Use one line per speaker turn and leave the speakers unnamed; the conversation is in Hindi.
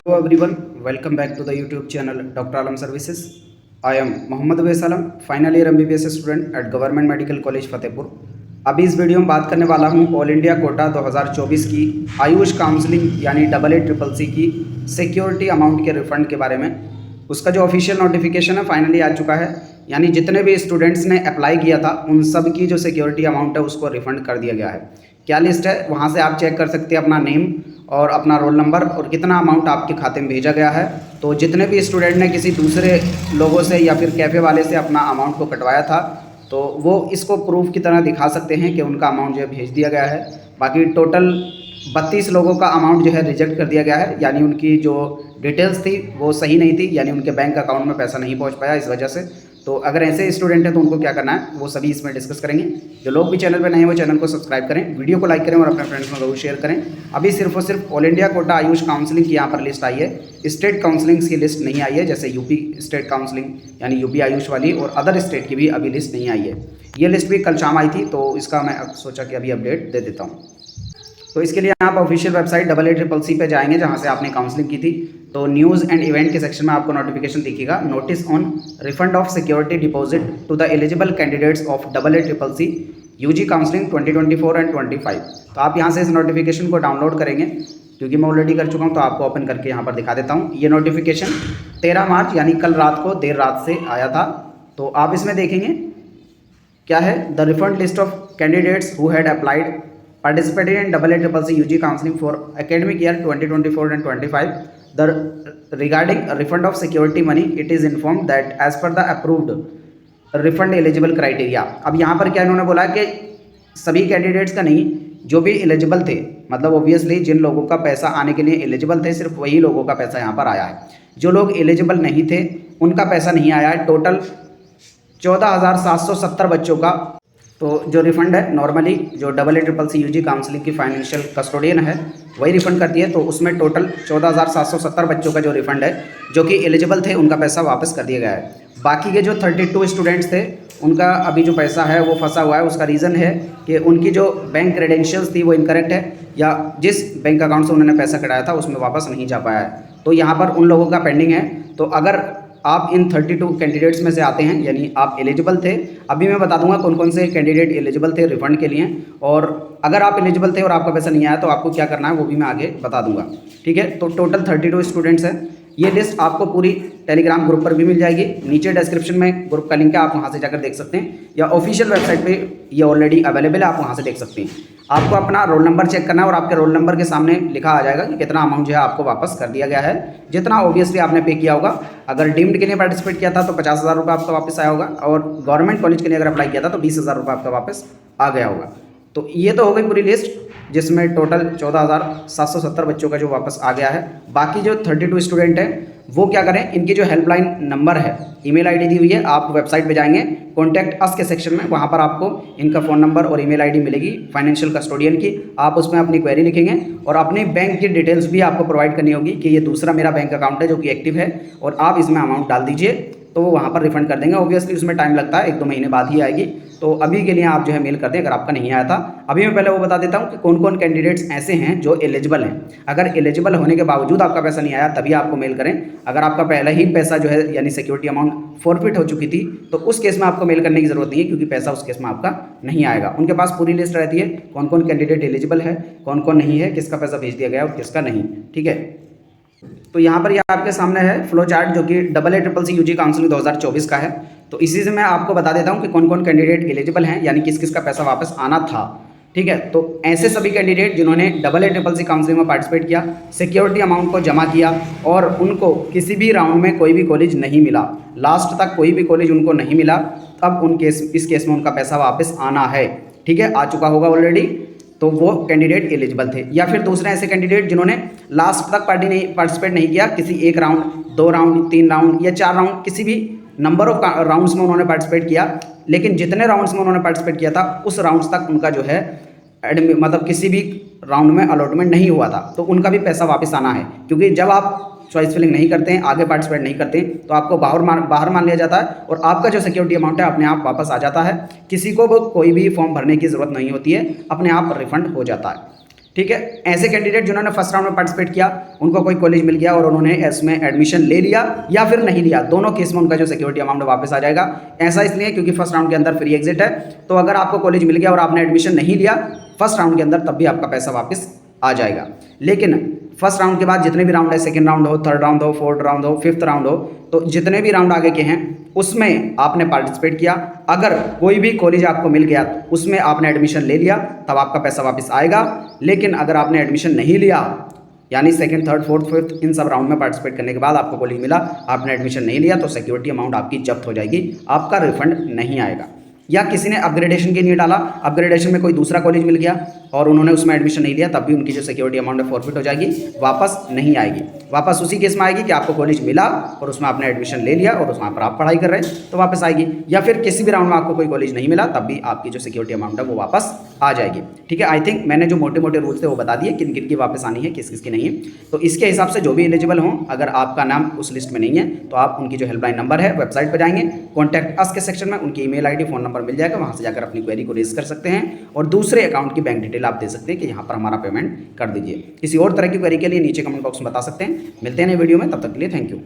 Hello everyone, welcome back to the YouTube channel Dr. Alam Services. I am Mohammad Awais Alam, final year MBBS student at Government Medical College Fatehpur. अभी इस वीडियो में बात करने वाला हूं ऑल इंडिया कोटा 2024 की आयुष काउंसलिंग यानी AA CCC की सिक्योरिटी अमाउंट के रिफंड के बारे में। उसका जो ऑफिशियल नोटिफिकेशन है फाइनली आ चुका है, यानी जितने भी स्टूडेंट्स ने अप्लाई किया था उन सब की जो सिक्योरिटी अमाउंट है उसको रिफंड कर दिया गया है। क्या लिस्ट है वहाँ से आप चेक कर सकते हैं अपना नेम और अपना रोल नंबर और कितना अमाउंट आपके खाते में भेजा गया है। तो जितने भी स्टूडेंट ने किसी दूसरे लोगों से या फिर कैफ़े वाले से अपना अमाउंट को कटवाया था तो वो इसको प्रूफ की तरह दिखा सकते हैं कि उनका अमाउंट जो है भेज दिया गया है। बाकी टोटल 32 लोगों का अमाउंट जो है रिजेक्ट कर दिया गया है, यानी उनकी जो डिटेल्स थी वो सही नहीं थी, यानी उनके बैंक अकाउंट में पैसा नहीं पहुंच पाया इस वजह से। तो अगर ऐसे स्टूडेंट हैं तो उनको क्या करना है वो सभी इसमें डिस्कस करेंगे। जो लोग भी चैनल पर नए हैं वो चैनल को सब्सक्राइब करें, वीडियो को लाइक करें और अपने फ्रेंड्स में जरूर शेयर करें। अभी सिर्फ और सिर्फ all India quota Ayush counselling की यहाँ पर लिस्ट आई है, स्टेट काउंसलिंग्स की लिस्ट नहीं आई है, जैसे यूपी स्टेट काउंसलिंग यानी यूपी आयुष वाली और अदर स्टेट की भी अभी लिस्ट नहीं आई है। ये लिस्ट भी कल शाम आई थी तो इसका मैं सोचा कि अभी अपडेट दे देता हूँ। तो इसके लिए आप ऑफिशियल वेबसाइट AA CCC पे जाएंगे जहाँ से आपने काउंसलिंग की थी। तो न्यूज़ एंड इवेंट के सेक्शन में आपको नोटिफिकेशन दिखेगा, notice on refund of security deposit to the eligible candidates of AA CCC UG counselling 2024 and 25। तो आप यहाँ से इस नोटिफिकेशन को डाउनलोड करेंगे, क्योंकि मैं ऑलरेडी कर चुका हूँ तो आपको ओपन करके यहाँ पर दिखा देता हूँ। ये नोटिफिकेशन 13 मार्च यानी कल रात को देर रात से आया था। तो आप इसमें देखेंगे क्या है, the refund list of candidates who had applied participated in AA CCC UG counseling for academic year 2024 and 25. Regarding refund of security money, it is informed that as per the approved refund eligible criteria. अब यहाँ पर क्या इन्होंने बोला कि सभी कैंडिडेट्स का नहीं, जो भी एलिजिबल थे, मतलब ऑब्वियसली जिन लोगों का पैसा आने के लिए एलिजिबल थे सिर्फ वही लोगों का पैसा यहाँ पर आया है। जो लोग एलिजिबल नहीं थे उनका पैसा नहीं आया है। टोटल 14,770 बच्चों का तो जो रिफ़ंड है नॉर्मली जो AA CCC UG काउंसलिंग की फाइनेंशियल कस्टोडियन है वही रिफ़ंड करती है। तो उसमें टोटल 14,770 बच्चों का जो रिफ़ंड है जो कि एलिजिबल थे उनका पैसा वापस कर दिया गया है। बाकी के जो 32 स्टूडेंट्स थे उनका अभी जो पैसा है वो फंसा हुआ है। उसका रीज़न है कि उनकी जो बैंक क्रेडेंशियल्स थी वो इनकरेक्ट है, या जिस बैंक अकाउंट से उन्होंने पैसा कटाया था उसमें वापस नहीं जा पाया है। तो यहाँ पर उन लोगों का पेंडिंग है। तो अगर आप इन 32 कैंडिडेट्स में से आते हैं, यानी आप एलिजिबल थे, अभी मैं बता दूंगा कौन कौन से कैंडिडेट एलिजिबल थे रिफंड के लिए, और अगर आप एलिजिबल थे और आपका पैसा नहीं आया तो आपको क्या करना है वो भी मैं आगे बता दूंगा। ठीक है, तो टोटल 32 स्टूडेंट्स हैं। ये लिस्ट आपको पूरी टेलीग्राम ग्रुप पर भी मिल जाएगी, नीचे डिस्क्रिप्शन में ग्रुप का लिंक है, आप वहाँ से जाकर देख सकते हैं, या ऑफिशियल वेबसाइट पे ये ऑलरेडी अवेलेबल है, आप वहाँ से देख सकते हैं। आपको अपना रोल नंबर चेक करना है और आपके रोल नंबर के सामने लिखा आ जाएगा कि कितना अमाउंट जो है आपको वापस कर दिया गया है, जितना ऑब्वियसली आपने पे किया होगा। अगर डीम्ड के लिए पार्टिसिपेट किया था तो 50,000 रुपये आपका वापस आया होगा, और गवर्नमेंट कॉलेज के लिए अगर अप्लाई किया था तो 20,000 रुपये आपका वापस आ गया होगा। तो ये तो हो गई पूरी लिस्ट, जिसमें टोटल 14,770 बच्चों का जो वापस आ गया है। बाकी जो 32 स्टूडेंट हैं वो क्या करें, इनकी जो हेल्पलाइन नंबर है, ईमेल आईडी दी हुई है, आप वेबसाइट पे जाएंगे कॉन्टैक्ट अस के सेक्शन में, वहाँ पर आपको इनका फ़ोन नंबर और ईमेल आईडी मिलेगी फाइनेंशियल कस्टोडियन की। आप उसमें अपनी क्वेरी लिखेंगे और अपनी बैंक की डिटेल्स भी आपको प्रोवाइड करनी होगी कि ये दूसरा मेरा बैंक अकाउंट है जो कि एक्टिव है, और आप इसमें अमाउंट डाल दीजिए तो वो वहाँ पर रिफंड कर देंगे। ऑब्वियसली उसमें टाइम लगता है, 1-2 महीने बाद ही आएगी। तो अभी के लिए आप जो है मेल कर दें अगर आपका नहीं आया था। अभी मैं पहले वो बता देता हूँ कि कौन कौन कैंडिडेट्स ऐसे हैं जो एलिजिबल हैं। अगर एलिजिबल होने के बावजूद आपका पैसा नहीं आया तभी आपको मेल करें। अगर आपका पहले ही पैसा जो है यानी सिक्योरिटी अमाउंट फॉरफिट हो चुकी थी तो उस केस में आपको मेल करने की ज़रूरत नहीं है, क्योंकि पैसा उस केस में आपका नहीं आएगा। उनके पास पूरी लिस्ट रहती है कौन कौन कैंडिडेट एलिजिबल है, कौन कौन नहीं है, किसका पैसा भेज दिया गया और किसका नहीं। ठीक है, तो यहाँ पर यह आपके सामने है फ्लो चार्ट जो कि AA CCC UG काउंसलिंग 2024 का है। तो इसी से मैं आपको बता देता हूँ कि कौन कौन कैंडिडेट एलिजिबल हैं, यानी किस किस का पैसा वापस आना था। ठीक है, तो ऐसे सभी कैंडिडेट जिन्होंने AA CCC काउंसलिंग में पार्टिसिपेट किया, सिक्योरिटी अमाउंट को जमा किया और उनको किसी भी राउंड में कोई भी कॉलेज नहीं मिला, लास्ट तक कोई भी कॉलेज उनको नहीं मिला, तब इस केस में उनका पैसा वापस आना है। ठीक है, आ चुका होगा ऑलरेडी, तो वो कैंडिडेट एलिजिबल थे। या फिर दूसरे ऐसे कैंडिडेट जिन्होंने लास्ट तक पार्टिसिपेट नहीं किया, किसी 1 राउंड, 2 राउंड, 3 राउंड या 4 राउंड, किसी भी नंबर ऑफ राउंड्स में उन्होंने पार्टिसिपेट किया, लेकिन जितने राउंड्स में उन्होंने पार्टिसिपेट किया था उस राउंड्स तक उनका जो है मतलब किसी भी राउंड में अलॉटमेंट नहीं हुआ था, तो उनका भी पैसा वापस आना है। क्योंकि जब आप चॉइस फिलिंग नहीं करते हैं, आगे पार्टिसिपेट नहीं करते हैं, तो आपको बाहर मान लिया जाता है और आपका जो सिक्योरिटी अमाउंट है अपने आप वापस आ जाता है। किसी को कोई भी फॉर्म भरने की ज़रूरत नहीं होती है, अपने आप रिफंड हो जाता है। ठीक है। ऐसे कैंडिडेट जिन्होंने फर्स्ट राउंड में पार्टिसिपेट किया, उनको कोई कॉलेज मिल गया और उन्होंने इसमें एडमिशन ले लिया या फिर नहीं लिया, दोनों केस में उनका जो सिक्योरिटी अमाउंट वापस आ जाएगा। ऐसा इसलिए क्योंकि फर्स्ट राउंड के अंदर फ्री एग्जिट है, तो अगर आपको कॉलेज मिल गया और आपने एडमिशन नहीं लिया फर्स्ट राउंड के अंदर, तब भी आपका पैसा वापस आ जाएगा। लेकिन फर्स्ट राउंड के बाद जितने भी राउंड है, सेकंड राउंड हो, थर्ड राउंड हो, फोर्थ राउंड हो, फिफ्थ राउंड हो, तो जितने भी राउंड आगे के हैं उसमें आपने पार्टिसिपेट किया, अगर कोई भी कॉलेज आपको मिल गया उसमें आपने एडमिशन ले लिया, तब आपका पैसा वापस आएगा। लेकिन अगर आपने एडमिशन नहीं लिया, यानी सेकंड, थर्ड, फोर्थ, फिफ्थ इन सब राउंड में पार्टिसिपेट करने के बाद आपको कॉलेज मिला, आपने एडमिशन नहीं लिया, तो सिक्योरिटी अमाउंट आपकी जब्त हो जाएगी, आपका रिफंड नहीं आएगा। या किसी ने अपग्रेडेशन के लिए डाला, अपग्रेडेशन में कोई दूसरा कॉलेज मिल गया और उन्होंने उसमें एडमिशन नहीं लिया, तब भी उनकी जो सिक्योरिटी अमाउंट है फॉरफिट हो जाएगी, वापस नहीं आएगी। वापस उसी केस में आएगी कि आपको कॉलेज मिला और उसमें आपने एडमिशन ले लिया और उसमें पर आप पढ़ाई कर रहे हैं तो वापस आएगी। या फिर किसी भी राउंड में आपको कोई कॉलेज नहीं मिला, तब भी आपकी जो सिक्योरिटी अमाउंट है वो वापस आ जाएगी। ठीक है, आई थिंक मैंने जो मोटे मोटे रूल्स थे वो बता दिए, किन किन की वापस आनी है, किस किस की नहीं है। तो इसके हिसाब से जो भी एलिजिबल हों, अगर आपका नाम उस लिस्ट में नहीं है तो आप उनकी जो हेल्पलाइन नंबर है वेबसाइट पर जाएंगे, कॉन्टैक्ट अस के सेक्शन में उनकी ईमेल आईडी, फोन नंबर मिल जाएगा, वहाँ से जाकर अपनी क्वेरी को रेज कर सकते हैं और दूसरे अकाउंट की बैंक डिटेल आप दे सकते हैं कि यहाँ पर हमारा पेमेंट कर दीजिए। किसी और तरह की क्वेरी के लिए नीचे कमेंट बॉक्स में बता सकते हैं। मिलते हैं नए वीडियो में, तब तक के लिए थैंक यू।